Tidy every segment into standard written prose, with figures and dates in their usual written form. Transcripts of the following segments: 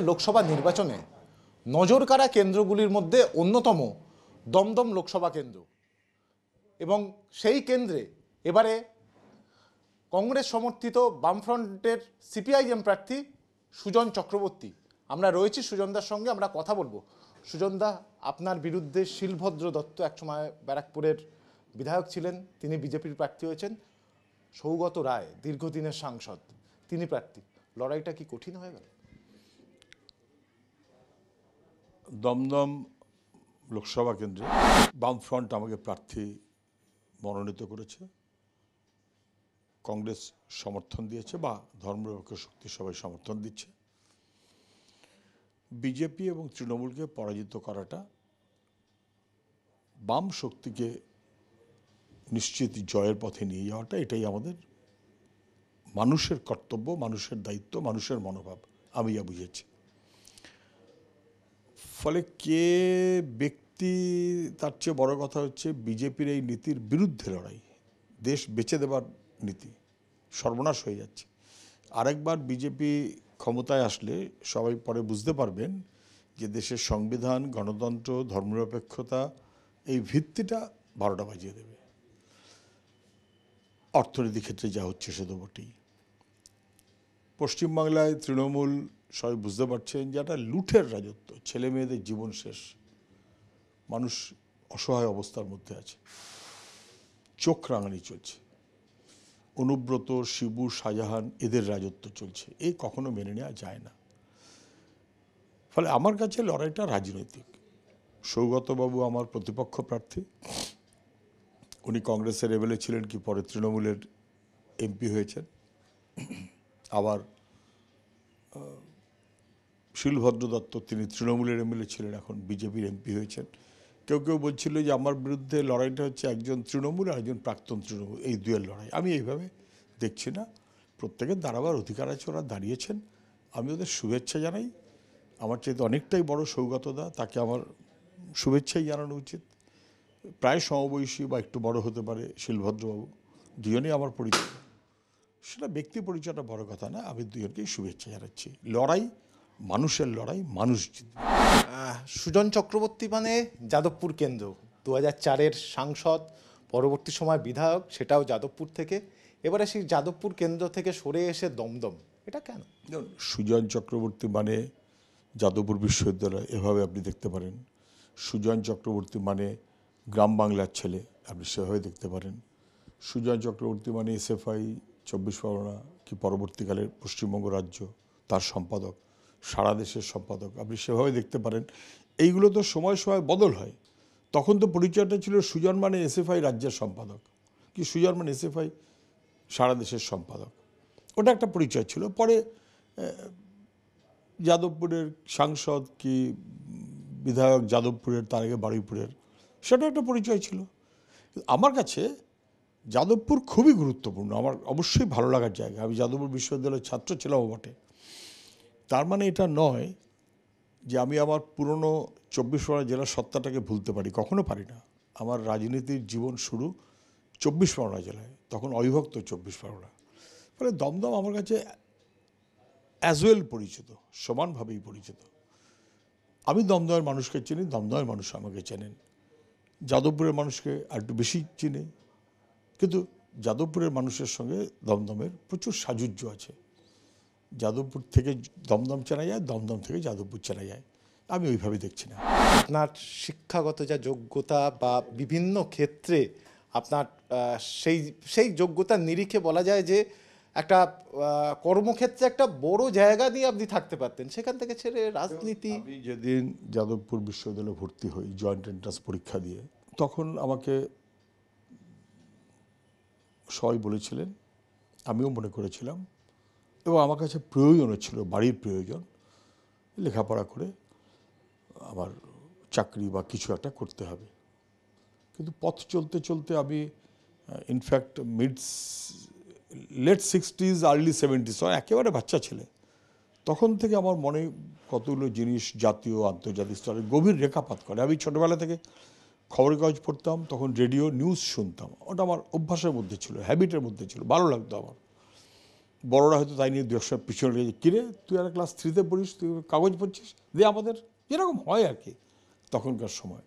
লোকসভা নির্বাচনে নজর কাড়া কেন্দ্রগুলির মধ্যে অন্যতম দমদম লোকসভা কেন্দ্র এবং সেই কেন্দ্রে এবারে কংগ্রেস সমর্থিত বামফ্রন্টের সিপিআইএম প্রার্থী সুজন চক্রবর্তী। আমরা রয়েছি সুজনদার সঙ্গে, আমরা কথা বলবো। সুজনদা, আপনার বিরুদ্ধে শিলভদ্র দত্ত একসময় ব্যারাকপুরের বিধায়ক ছিলেন, তিনি বিজেপির প্রার্থী হয়েছেন। সৌগত রায় দীর্ঘদিনের সাংসদ, তিনি প্রার্থী। লড়াইটা কি কঠিন হয়ে গেল? দমদম লোকসভা কেন্দ্রে বামফ্রন্ট আমাকে প্রার্থী মনোনীত করেছে, কংগ্রেস সমর্থন দিয়েছে বা ধর্মনিরপেক্ষ শক্তি সবাই সমর্থন দিচ্ছে। বিজেপি এবং তৃণমূলকে পরাজিত করাটা, বাম শক্তিকে নিশ্চিত জয়ের পথে নিয়ে যাওয়াটা, এটাই আমাদের মানুষের কর্তব্য, মানুষের দায়িত্ব, মানুষের মনোভাব, আমি যা বুঝেছি। ফলে কে ব্যক্তি, তার চেয়ে বড় কথা হচ্ছে বিজেপির এই নীতির বিরুদ্ধে লড়াই, দেশ বেঁচে দেবার নীতি সর্বনাশ হয়ে যাচ্ছে। আরেকবার বিজেপি ক্ষমতায় আসলে সবাই পরে বুঝতে পারবেন যে দেশের সংবিধান, গণতন্ত্র, ধর্মনিরপেক্ষতা, এই ভিত্তিটা 12টা বাজিয়ে দেবে। অর্থনীতি ক্ষেত্রে যা হচ্ছে সে তো বটেই। পশ্চিমবাংলায় তৃণমূল সবাই বুঝতে পারছেন যে একটা লুঠের রাজত্ব, ছেলে মেয়েদের জীবন শেষ, মানুষ অসহায় অবস্থার মধ্যে আছে, চোখ রাঙানি চলছে। অনুব্রত, শিবু, শাহজাহান এদের রাজত্ব চলছে, এই কখনো মেনে নেওয়া যায় না। ফলে আমার কাছে লড়াইটা রাজনৈতিক। সৌগতবাবু আমার প্রতিপক্ষ প্রার্থী, উনি কংগ্রেসের এমএলএ ছিলেন, কি পরে তৃণমূলের এমপি হয়েছেন। আবার শিলভদ্র দত্ত, তিনি তৃণমূলের এমএলএ ছিলেন, এখন বিজেপির এমপি হয়েছেন। কেউ কেউ বলছিল যে আমার বিরুদ্ধে লড়াইটা হচ্ছে একজন তৃণমূল আর একজন প্রাক্তন তৃণমূল, এই দুয়ের লড়াই। আমি এইভাবে দেখছি না, প্রত্যেকের দাঁড়াবার অধিকার আছে, ওরা দাঁড়িয়েছেন, আমি ওদের শুভেচ্ছা জানাই। আমার চাইতে অনেকটাই বড় সৌগতদা, তাকে আমার শুভেচ্ছাই জানানো উচিত। প্রায় সমবয়সী বা একটু বড় হতে পারে শিলভদ্রবাবু, দুজনেই আমার পরিচয়, সেটা ব্যক্তি পরিচয়টা বড় কথা না, আমি দুজনকেই শুভেচ্ছা জানাচ্ছি। লড়াই মানুষের লড়াই, মানুষ জিতবে। সুজন চক্রবর্তী মানে যাদবপুর কেন্দ্র, 2004-এর সাংসদ, পরবর্তী সময় বিধায়ক, সেটাও যাদবপুর থেকে। এবারে সেই যাদবপুর কেন্দ্র থেকে সরে এসে দমদম, এটা কেন? সুজন চক্রবর্তী মানে যাদবপুর বিশ্ববিদ্যালয়, এভাবে আপনি দেখতে পারেন। সুজন চক্রবর্তী মানে গ্রাম বাংলার ছেলে, আপনি সেভাবে দেখতে পারেন। সুজন চক্রবর্তী মানে এসএফআই 24 পরগনা কি পরবর্তীকালের পশ্চিমবঙ্গ রাজ্য, তার সম্পাদক, সারা দেশের সম্পাদক, আপনি সেভাবে দেখতে পারেন। এইগুলো তো সময় সময় বদল হয়। তখন তো পরিচয়টা ছিল সুজন মানে এসএফআই রাজ্যের সম্পাদক, কি সুজন মানে এসএফআই সারা দেশের সম্পাদক, ওটা একটা পরিচয় ছিল। পরে যাদবপুরের সাংসদ কি বিধায়ক যাদবপুরের, তার আগে বারুইপুরের, সেটা একটা পরিচয় ছিল। আমার কাছে যাদবপুর খুবই গুরুত্বপূর্ণ, আমার অবশ্যই ভালো লাগার জায়গা। আমি যাদবপুর বিশ্ববিদ্যালয়ের ছাত্র ছিলাম বটে। তার মানে এটা নয় যে আমি আমার পুরনো 24 পরগনা জেলার সত্তাটাকে ভুলতে পারি, কখনো পারি না। আমার রাজনীতির জীবন শুরু 24 পরগনা জেলায়, তখন অবিভক্ত 24 পরগনা। ফলে দমদম আমার কাছে অ্যাজ ওয়েল পরিচিত, সমানভাবেই পরিচিত। আমি দমদমের মানুষকে চিনি, দমদমের মানুষ আমাকে চেনেন। যাদবপুরের মানুষকে আর একটু বেশি চিনি, কিন্তু যাদবপুরের মানুষের সঙ্গে দমদমের প্রচুর সাযুজ্য আছে। যাদবপুর থেকে দমদম চেনা যায়, দমদম থেকে যাদবপুর চেনা যায়, আমি ওইভাবে দেখছি না। আপনার শিক্ষাগত যা যোগ্যতা বা বিভিন্ন ক্ষেত্রে আপনার সেই যোগ্যতার নিরিখে বলা যায় যে একটা কর্মক্ষেত্রে একটা বড় জায়গা নিয়ে আপনি থাকতে পারতেন, সেখান থেকে ছেড়ে রাজনীতি। আমি যেদিন যাদবপুর বিশ্ববিদ্যালয়ে ভর্তি হই জয়েন্ট এন্ট্রান্স পরীক্ষা দিয়ে, তখন আমাকে সবাই বলেছিলেন, আমিও মনে করেছিলাম, এবং আমার কাছে প্রয়োজনও ছিল, বাড়ির প্রয়োজন, লেখাপড়া করে আমার চাকরি বা কিছু একটা করতে হবে। কিন্তু পথ চলতে চলতে আমি in fact late 60s early 70s, একেবারে বাচ্চা ছেলে, তখন থেকে আমার মনে কতগুলো জিনিস জাতীয় আন্তর্জাতিক স্তরে গভীর রেখাপাত করে। আমি ছোটোবেলা থেকে খবরের কাগজ পড়তাম, তখন রেডিও নিউজ শুনতাম, ওটা আমার অভ্যাসের মধ্যে ছিল, হ্যাবিটের মধ্যে ছিল, ভালো লাগতো আমার। বড়রা হয়তো তাই নিয়ে দু একশো পিছনে লেগে, কিরে তুই আর ক্লাস 3-তে পড়িস, তুই কাগজ পড়ছিস, দিয়ে আমাদের যেরকম হয় আর কি তখনকার সময়।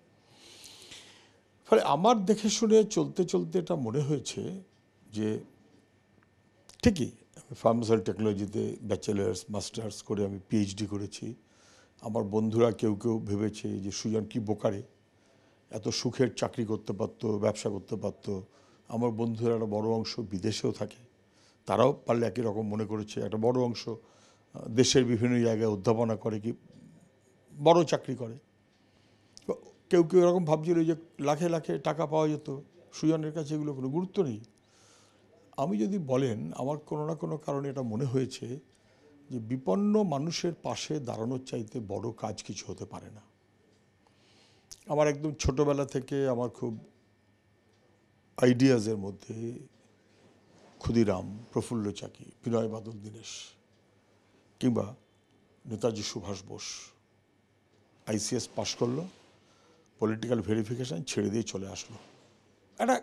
ফলে আমার দেখে শুনে চলতে চলতে এটা মনে হয়েছে যে ঠিকই ফার্মাসিউটিক্যাল টেকনোলজিতে ব্যাচেলার্স মাস্টার্স করে আমি পিএইচডি করেছি। আমার বন্ধুরা কেউ কেউ ভেবেছে যে সুজন কি বোকারে, এত সুখের চাকরি করতে পারতো, ব্যবসা করতে পারতো। আমার বন্ধুরা একটা বড় অংশ বিদেশেও থাকে, তারাও পারলে একই রকম মনে করেছে। একটা বড় অংশ দেশের বিভিন্ন জায়গায় অধ্যাপনা করে, কি বড় চাকরি করে। কেউ কেউ এরকম ভাবছিল যে লাখে লাখে টাকা পাওয়া যেত, সুজনের কাছে এগুলো কোনো গুরুত্ব নেই। আমি যদি বলেন, আমার কোনো না কোনো কারণে এটা মনে হয়েছে যে বিপন্ন মানুষের পাশে দাঁড়ানোর চাইতে বড় কাজ কিছু হতে পারে না। আমার একদম ছোটোবেলা থেকে আমার খুব আইডিয়াজের মধ্যে ক্ষুদিরাম, প্রফুল্ল চাকি, বিনয় বাদল দীনেশ কিংবা নেতাজি সুভাষ বোস আইসিএস পাশ করলো, পলিটিক্যাল ভেরিফিকেশান ছেড়ে দিয়ে চলে আসলো, একটা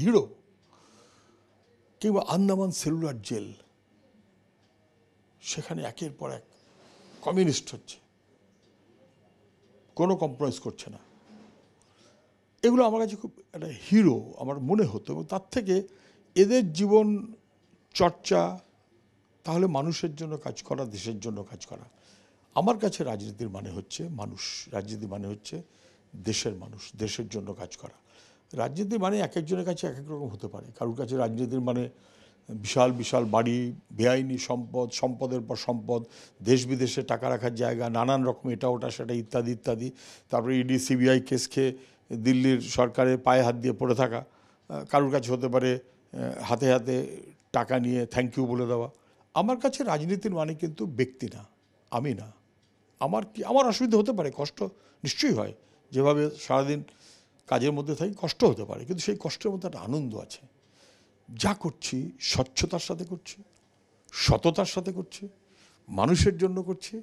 হিরো। কিংবা আন্দামান সেলুলার জেল, সেখানে একের পর এক কমিউনিস্ট হচ্ছে, কোনো কম্প্রোমাইজ করছে না। এগুলো আমার কাছে খুব একটা হিরো আমার মনে হতো। এবং তার থেকে এদের জীবন চর্চা, তাহলে মানুষের জন্য কাজ করা, দেশের জন্য কাজ করা। আমার কাছে রাজনীতির মানে হচ্ছে মানুষ, রাজনীতি মানে হচ্ছে দেশের মানুষ, দেশের জন্য কাজ করা। রাজনীতি মানে এক একজনের কাছে এক এক রকম হতে পারে। কারোর কাছে রাজনীতির মানে বিশাল বিশাল বাড়ি, বেআইনি সম্পদ, সম্পদের পর সম্পদ, দেশ বিদেশে টাকা রাখার জায়গা, নানান রকম এটা ওটা সেটা ইত্যাদি ইত্যাদি। তারপরে ইডি সিবিআই কেস খেয়ে দিল্লির সরকারের পায়ে হাত দিয়ে পড়ে থাকা। কারোর কাছে হতে পারে হাতে হাতে টাকা নিয়ে থ্যাংক ইউ বলে দেওয়া। আমার কাছে রাজনীতির মানে কিন্তু ব্যক্তি না, আমি না। আমার অসুবিধা হতে পারে, কষ্ট নিশ্চয়ই হয়, যেভাবে সারাদিন কাজের মধ্যে থাকি কষ্ট হতে পারে, কিন্তু সেই কষ্টের মধ্যে একটা আনন্দ আছে। যা করছি স্বচ্ছতার সাথে করছি, সততার সাথে করছি, মানুষের জন্য করছি।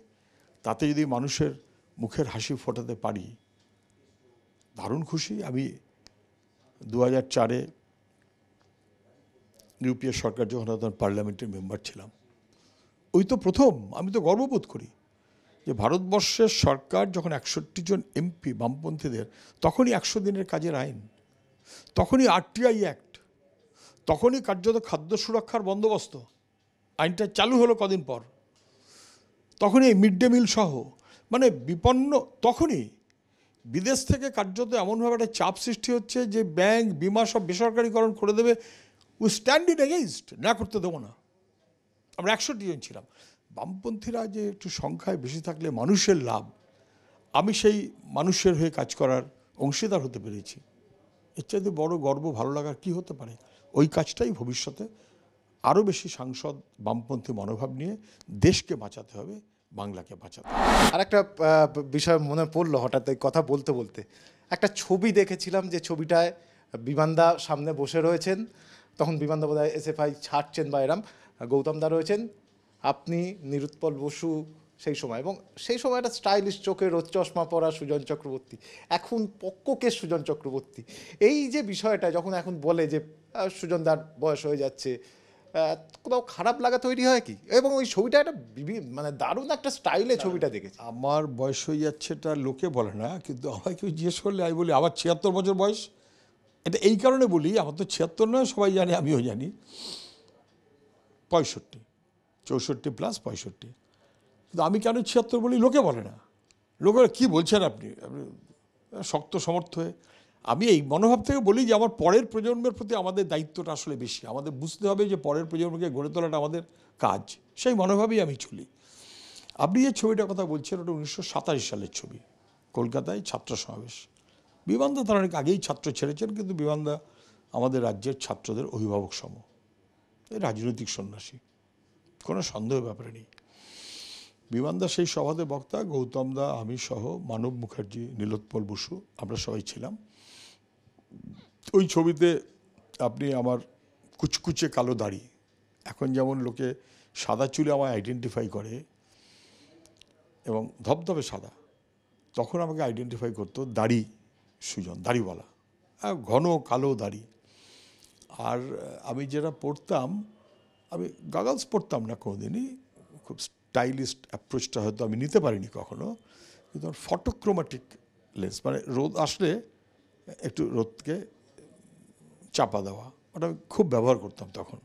তাতে যদি মানুষের মুখের হাসি ফোটাতে পারি, দারুণ খুশি। আমি 2004-এ ইউপিএ সরকার যখন পার্লামেন্টের মেম্বার ছিলাম, ওই তো প্রথম। আমি তো গর্ববোধ করি যে ভারতবর্ষের সরকার যখন 61 জন এমপি বামপন্থীদের, তখনই 100 দিনের কাজের আইন, তখনই আরটিআই অ্যাক্ট, তখনই কার্যত খাদ্য সুরক্ষার বন্দোবস্ত আইনটা চালু হলো কদিন পর, তখনই মিড ডে মিল সহ, মানে বিপন্ন। তখনই বিদেশ থেকে কার্যত এমনভাবে একটা চাপ সৃষ্টি হচ্ছে যে ব্যাংক, বিমা সব বেসরকারিকরণ করে দেবে। উই স্ট্যান্ড ইন এগেইনস্ট, না করতে দেবো না। আমরা 61 জন ছিলাম। বামপন্থীরা যে একটু সংখ্যায় বেশি থাকলে মানুষের লাভ, আমি সেই মানুষের হয়ে কাজ করার অংশীদার হতে পেরেছি। এর চাইতে বড় গর্ব, ভালো লাগার কি হতে পারে? ওই কাজটাই ভবিষ্যতে আরও বেশি সাংসদ বামপন্থী মনোভাব নিয়ে দেশকে বাঁচাতে হবে, বাংলাকে বাঁচাতে হবে। আর একটা বিষয় মনে পড়লো হঠাৎ এই কথা বলতে বলতে, একটা ছবি দেখেছিলাম, যে ছবিটায় বিমানদা সামনে বসে রয়েছেন, তখন বিমানদা বোধহয় এসএফআই ছাড়ছেন বা এরম, গৌতম দা রয়েছেন, আপনি, নিরুৎপল বসু সেই সময়, এবং সেই সময় একটা স্টাইলিশ চোখে রোদ চশমা পরা সুজন চক্রবর্তী, এখন পক্ককে সুজন চক্রবর্তী। এই যে বিষয়টা যখন এখন বলে যে সুজনদার বয়স হয়ে যাচ্ছে, কোথাও খারাপ লাগা তৈরি হয় কি? এবং ওই ছবিটা একটা মানে দারুণ একটা স্টাইলে ছবিটা দেখেছি। আমার বয়স হয়ে যাচ্ছে এটা লোকে বলে না, কিন্তু আমাকে কেউ জিজ্ঞেস করলে আমি বলি আমার 76 বছর বয়স। এটা এই কারণে বলি, আমার তো 76 নয়, সবাই জানে, আমিও জানি, 65, 64 প্লাস 65। কিন্তু আমি কেন 76 বলি লোকে বলে না। লোকেরা কী বলছেন আপনি শক্ত সমর্থ হয়ে। আমি এই মনোভাব থেকে বলি যে আমার পরের প্রজন্মের প্রতি আমাদের দায়িত্বটা আসলে বেশি। আমাদের বুঝতে হবে যে পরের প্রজন্মকে গড়ে তোলাটা আমাদের কাজ, সেই মনোভাবেই আমি চলি। আপনি যে ছবিটার কথা বলছেন, ওটা 1927 সালের ছবি, কলকাতায় ছাত্র সমাবেশ। বিমানদা তার অনেক আগেই ছাত্র ছেড়েছেন, কিন্তু বিমানদা আমাদের রাজ্যের ছাত্রদের অভিভাবক সম, এই রাজনৈতিক সন্ন্যাসী, কোনো সন্দেহ ব্যাপারে নেই। বিমানদা সেই সভাতে বক্তা, গৌতম দা, আমি সহ, মানব মুখার্জি, নীলোৎপল বসু, আমরা সবাই ছিলাম। ওই ছবিতে আপনি আমার কুচকুচে কালো দাড়ি, এখন যেমন লোকে সাদা চুলে আমায় আইডেন্টিফাই করে এবং ধবধবে সাদা, তখন আমাকে আইডেন্টিফাই করতো দাড়ি সুজন, দাড়িওয়ালা, ঘন কালো দাড়ি। আর আমি যেটা পড়তাম, আমি গগলস পড়তাম না কোনোদিনই, খুব স্টাইলিস্ট অ্যাপ্রোচটা হয়তো আমি নিতে পারিনি কখনো, কিন্তু ফটোক্রোমেটিক লেন্স, মানে রোদ আসলে একটু রোদকে চাপা দেওয়া, ওটা আমি খুব ব্যবহার করতাম তখন।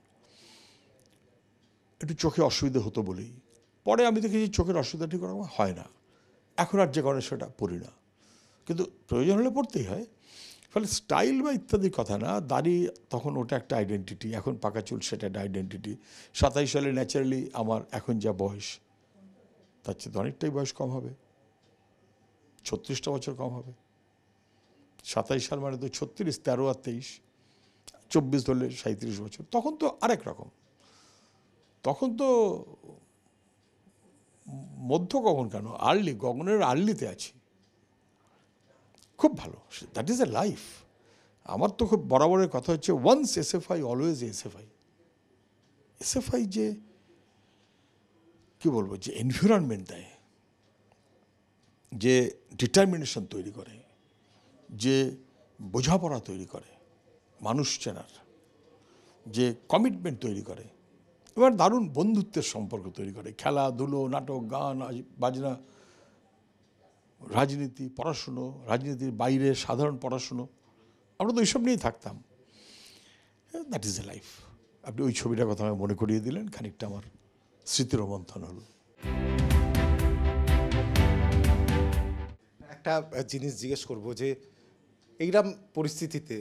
একটু চোখে অসুবিধা হতো বলেই, পরে আমি দেখেছি চোখের অসুবিধা ঠিক হয় না, এখন আর যে কারণে সেটা পড়ি না, কিন্তু প্রয়োজন হলে পড়তেই হয়। ফলে স্টাইল বা ইত্যাদি কথা না, দাড়ি তখন ওটা একটা আইডেন্টিটি, এখন পাকা চুল সেটা একটা আইডেন্টিটি। 27 সালে ন্যাচারালি আমার এখন যা বয়স তার চেয়ে অনেকটাই বয়স কম হবে, 36টা বছর কম হবে। 27 সাল মানে তো 36, 13 আর 23, 24 ধরলে 37 বছর। তখন তো আরেক রকম, তখন তো মধ্য গগন কেন, আর্লি, গগনের আর্লিতে আছি, খুব ভালো। That is a life. আমার তো খুব বরাবরের কথা হচ্ছে, once SFI always SFI. SFI যে কি বলবো, যে এনভায়রনমেন্ট দেয়, যে ডিটারমিনেশন তৈরি করে, যে বোঝাপড়া তৈরি করে, মানুষ চেনার যে কমিটমেন্ট তৈরি করে, এবার দারুণ বন্ধুত্বের সম্পর্ক তৈরি করে, খেলাধুলো, নাটক, গান, বাজনা, রাজনীতি, পড়াশুনো, রাজনীতির বাইরে সাধারণ পড়াশুনো, আমরা তো এইসব নিয়েই থাকতাম। That is a life. আপনি ওই ছবিটার কথা আমায় মনে করিয়ে দিলেন, খানিকটা আমার স্মৃতির রোমন্থন হলো। একটা জিনিস জিজ্ঞেস করব যে এইরকম পরিস্থিতিতে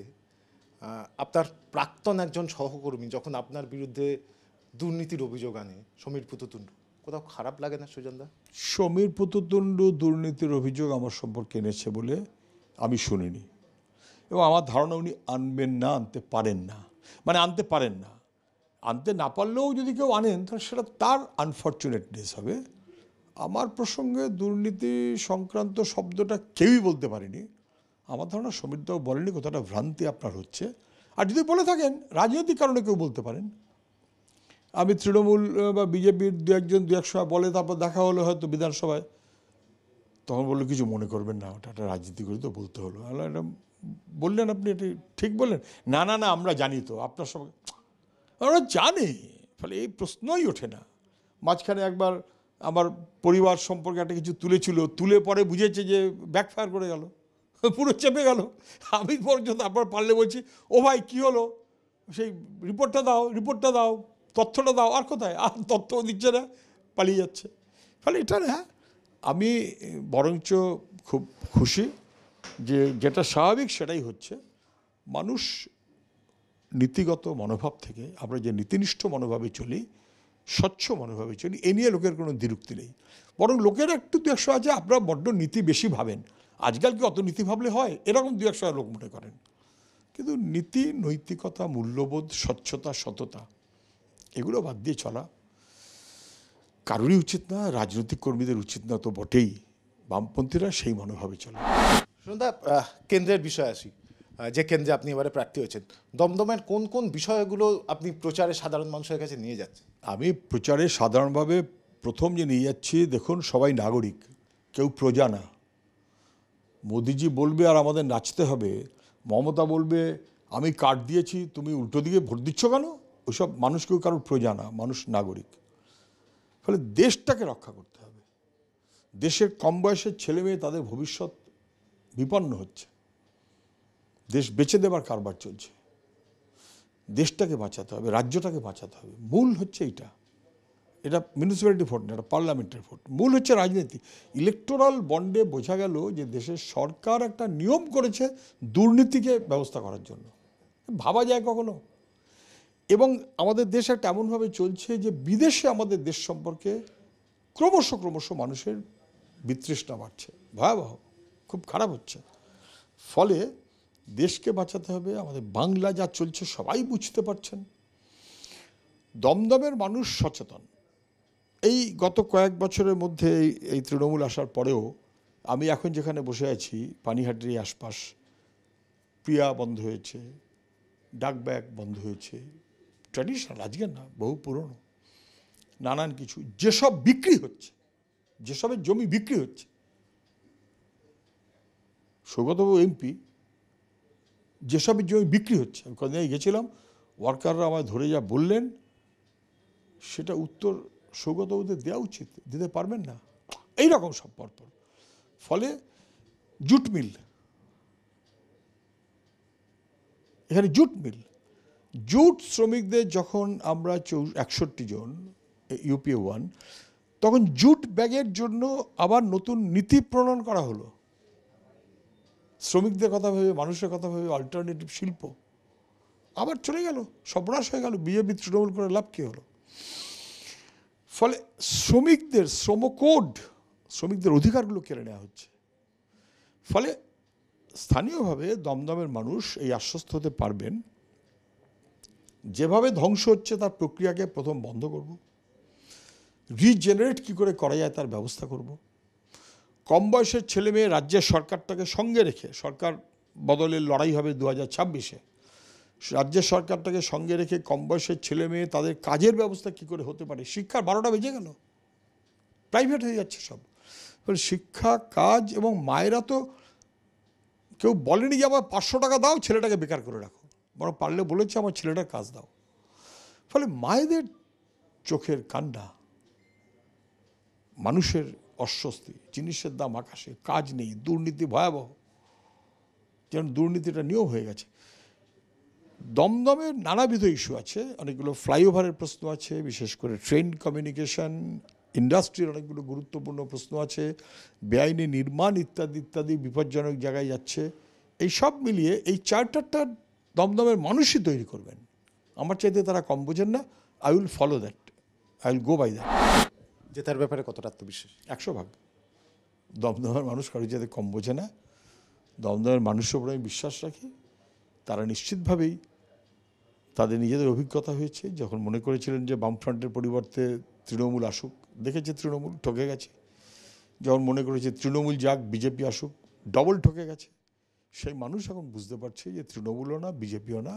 আপনার প্রাক্তন একজন সহকর্মী যখন আপনার বিরুদ্ধে দুর্নীতির অভিযোগ আনে, সমীর পুততুণ্ড, কোথাও খারাপ লাগে না সুজনদা? সমীর পুততুণ্ড দুর্নীতির অভিযোগ আমার সম্পর্কে এনেছে বলে আমি শুনিনি, এবং আমার ধারণা উনি আনবেন না, আনতে পারেন না, মানে আনতে পারেন না। আনতে না পারলেও যদি কেউ আনেন তাহলে সেটা তার আনফর্চুনেটনেস হবে। আমার প্রসঙ্গে দুর্নীতি সংক্রান্ত শব্দটা কেউই বলতে পারেনি। আমার ধারণা সমীরদাও বলেনি, কথাটা ভ্রান্তি আপনার হচ্ছে। আর যদি বলে থাকেন, রাজনৈতিক কারণে কেউ বলতে পারেন। আমি তৃণমূল বা বিজেপির দু এক সময় বলে, তারপর দেখা হলো হয়তো বিধানসভায়, তখন বললো কিছু মনে করবেন না, ওটা একটা রাজনীতি করে তো বলতে হলো। এটা বললেন আপনি, এটা ঠিক বললেন? না না না, আমরা জানি তো, আপনার সঙ্গে আমরা জানি, ফলে এই প্রশ্নই ওঠে না। মাঝখানে একবার আমার পরিবার সম্পর্কে একটা কিছু তুলেছিল, তুলে পরে বুঝেছে যে ব্যাকফায়ার করে গেল, পুরো চেপে গেল। আমি পর্যন্ত আপনার পারলে বলছি, ও ভাই কী হলো, সেই রিপোর্টটা দাও, তথ্যটা দাও। আর কোথায়, আর তথ্যও দিচ্ছে না, পালিয়ে যাচ্ছে। ফলে এটা না, আমি বরঞ্চ খুব খুশি যে যেটা স্বাভাবিক সেটাই হচ্ছে। মানুষ নীতিগত মনোভাব থেকে, আমরা যে নীতিনিষ্ঠ মনোভাবে চলি, স্বচ্ছ মনোভাবে চলি, এ নিয়ে লোকের কোনো দ্বিরুক্তি নেই। বরং লোকের একটু দু একশো আছে, আপনারা বড্ড নীতি বেশি ভাবেন, আজকাল কি অত নীতি ভাবলে হয়, এরকম দু একশো লোক মনে করেন। কিন্তু নীতি, নৈতিকতা, মূল্যবোধ, স্বচ্ছতা, সততা, এগুলো বাদ দিয়ে চলা কারোরই উচিত না, রাজনৈতিক কর্মীদের উচিত না তো বটেই। বামপন্থীরা সেই মনোভাবে চলে। সুজনদা, কেন্দ্রের বিষয়ে আসি। যে কেন্দ্রে আপনি এবারে প্রার্থী হয়েছেন, দমদমের কোন কোন বিষয়গুলো আপনি প্রচারে সাধারণ মানুষের কাছে নিয়ে যাচ্ছেন? আমি প্রচারে সাধারণভাবে প্রথম যে নিয়ে যাচ্ছি, দেখুন সবাই নাগরিক, কেউ প্রজা না। মোদিজি বলবে আর আমাদের নাচতে হবে, মমতা বলবে আমি কার্ড দিয়েছি তুমি উল্টো দিকে ভোট দিচ্ছ কেন, ওইসব মানুষ কেউ কারোর প্রজা না, মানুষ নাগরিক। ফলে দেশটাকে রক্ষা করতে হবে। দেশের কম বয়সের ছেলে মেয়ে, তাদের ভবিষ্যৎ বিপন্ন হচ্ছে, দেশ বেচে দেবার কারবার চলছে। দেশটাকে বাঁচাতে হবে, রাজ্যটাকে বাঁচাতে হবে, মূল হচ্ছে এইটা। এটা মিউনিসিপ্যালিটি ভোট না, এটা পার্লামেন্টের ভোট। মূল হচ্ছে রাজনীতি। ইলেকটোরাল বন্ডে বোঝা গেল যে দেশের সরকার একটা নিয়ম করেছে দুর্নীতিকে ব্যবস্থা করার জন্য, ভাবা যায় কখনো? এবং আমাদের দেশ একটা এমনভাবে চলছে যে বিদেশে আমাদের দেশ সম্পর্কে ক্রমশ মানুষের বিতৃষ্ণা বাড়ছে, ভয়াবহ, খুব খারাপ হচ্ছে। ফলে দেশকে বাঁচাতে হবে। আমাদের বাংলা যা চলছে সবাই বুঝতে পারছেন। দমদমের মানুষ সচেতন। এই গত কয়েক বছরের মধ্যে এই তৃণমূল আসার পরেও আমি এখন যেখানে বসে আছি, পানিহাটির আশপাশ, প্রিয়া বন্ধ হয়েছে, ডাকব্যাগ বন্ধ হয়েছে, ট্র্যাডিশনাল, আজকের না, বহু পুরনো। নানান কিছু, যেসব বিক্রি হচ্ছে, যেসবের জমি বিক্রি হচ্ছে, সৌগতবাবু এমপি, যেসবের জমি বিক্রি হচ্ছে, আমি কদিন আগে গেছিলাম, ওয়ার্কাররা আমায় ধরে যা বললেন, সেটা উত্তর সৌগতবাবুদের দেওয়া উচিত, দিতে পারবেন না, এইরকম সব পরপর। ফলে জুট মিল, এখানে জুট মিল, জুট শ্রমিকদের যখন আমরা 61 জন ইউপিএ 1, তখন জুট ব্যাগের জন্য আবার নতুন নীতি প্রণয়ন করা হলো। শ্রমিকদের কথা ভেবে, মানুষের কথা ভেবে, অল্টারনেটিভ শিল্প আবার চলে গেল, সর্বনাশ হয়ে গেল। বিজেপি তৃণমূল করে লাভ কী হলো? ফলে শ্রমিকদের শ্রমকোড, শ্রমিকদের অধিকারগুলো কেড়ে নেওয়া হচ্ছে। ফলে স্থানীয়ভাবে দমদমের মানুষ এই আশ্বস্ত হতে পারবেন, যেভাবে ধ্বংস হচ্ছে তার প্রক্রিয়াকে প্রথম বন্ধ করব, রিজেনারেট কী করে করা যায় তার ব্যবস্থা করব। কম বয়সের ছেলে মেয়ে রাজ্যের সরকারটাকে সঙ্গে রেখে, সরকার বদলের লড়াই হবে 2026-এ, রাজ্যের সরকারটাকে সঙ্গে রেখে কম বয়সের ছেলে মেয়ে তাদের কাজের ব্যবস্থা কী করে হতে পারে। শিক্ষার 12টা বেজে গেল, প্রাইভেট হয়ে যাচ্ছে সব। ফলে শিক্ষা, কাজ, এবং মায়েরা তো কেউ বলেনি যে আমার 500 টাকা দাও, ছেলেটাকে বেকার করে রাখো, বরং পারলে বলেছে আমার ছেলেটার কাজ দাও। ফলে মায়েদের চোখের কান্না, মানুষের অস্বস্তি, জিনিসের দাম আকাশে, কাজ নেই, দুর্নীতি ভয়াবহ, যেন দুর্নীতিটা নিয়ম হয়ে গেছে। দমদমের নানাবিধ ইস্যু আছে, অনেকগুলো ফ্লাইওভারের প্রশ্ন আছে, বিশেষ করে ট্রেন কমিউনিকেশন, ইন্ডাস্ট্রির অনেকগুলো গুরুত্বপূর্ণ প্রশ্ন আছে, বেআইনি নির্মাণ ইত্যাদি ইত্যাদি বিপজ্জনক জায়গায় যাচ্ছে। এই সব মিলিয়ে এই চার্টারটা দমদমের মানুষই তৈরি করবেন। আমার চাইতে তারা কম বোঝেন না। I will follow that, I will go by that. জেতার ব্যাপারে কতটা আত্মবিশ্বাস? 100 ভাগ। দমদমের মানুষ কারো যাতে কম বোঝে না, দমদমের মানুষের উপর আমি বিশ্বাস রাখি। তারা নিশ্চিতভাবেই, তাদের নিজেদের অভিজ্ঞতা হয়েছে, যখন মনে করেছিলেন যে বামফ্রন্টের পরিবর্তে তৃণমূল আসুক, দেখেছে তৃণমূল ঠকে গেছে। যখন মনে করেছে তৃণমূল যাক, বিজেপি আসুক, ডবল ঠকে গেছে। সেই মানুষ এখন বুঝতে পারছে যে তৃণমূলও না, বিজেপিও না,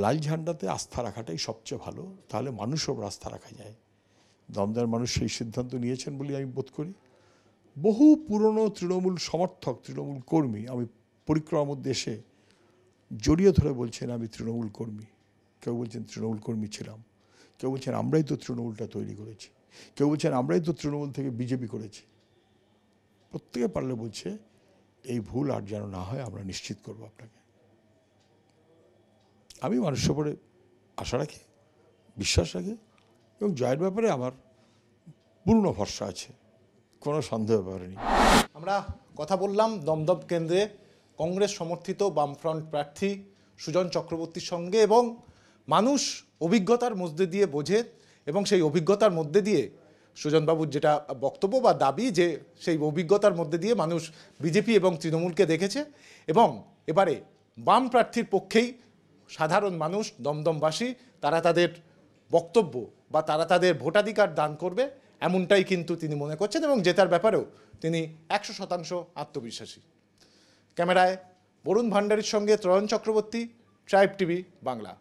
লাল ঝান্ডাতে আস্থা রাখাটাই সবচেয়ে ভালো, তাহলে মানুষের ওপর আস্থা রাখা যায়। দমদমের মানুষ সেই সিদ্ধান্ত নিয়েছেন বলে আমি বোধ করি। বহু পুরনো তৃণমূল সমর্থক, তৃণমূল কর্মী আমি পরিক্রমার মধ্যে এসে জড়িয়ে ধরে বলছেন আমি তৃণমূল কর্মী, কেউ বলছেন তৃণমূল কর্মী ছিলাম, কেউ বলছেন আমরাই তো তৃণমূলটা তৈরি করেছি, কেউ বলছেন আমরাই তো তৃণমূল থেকে বিজেপি করেছি। প্রত্যেকে পারলে বলছে এই ভুল আর যেন না হয়, আমরা নিশ্চিত করব আপনাকে। আমি মানুষের উপরে আশা রাখি, বিশ্বাস রাখি, এবং জয়ের ব্যাপারে আমার পূর্ণ ভরসা আছে, কোনো সন্দেহ ব্যাপারে নেই। আমরা কথা বললাম দমদম কেন্দ্রে কংগ্রেস সমর্থিত বামফ্রন্ট প্রার্থী সুজন চক্রবর্তীর সঙ্গে, এবং মানুষ অভিজ্ঞতার মধ্যে দিয়ে বোঝে, এবং সেই অভিজ্ঞতার মধ্যে দিয়ে সুজনবাবুর যেটা বক্তব্য বা দাবি, যে সেই অভিজ্ঞতার মধ্যে দিয়ে মানুষ বিজেপি এবং তৃণমূলকে দেখেছে, এবং এবারে বাম প্রার্থীর পক্ষেই সাধারণ মানুষ, দমদমবাসী, তারা তাদের বক্তব্য বা তারা তাদের ভোটাধিকার দান করবে, এমনটাই কিন্তু তিনি মনে করছেন, এবং জেতার ব্যাপারেও তিনি 100% আত্মবিশ্বাসী। ক্যামেরায় বরুণ ভান্ডারীর সঙ্গে ত্রয়ন চক্রবর্তী, ট্রাইব টিভি বাংলা।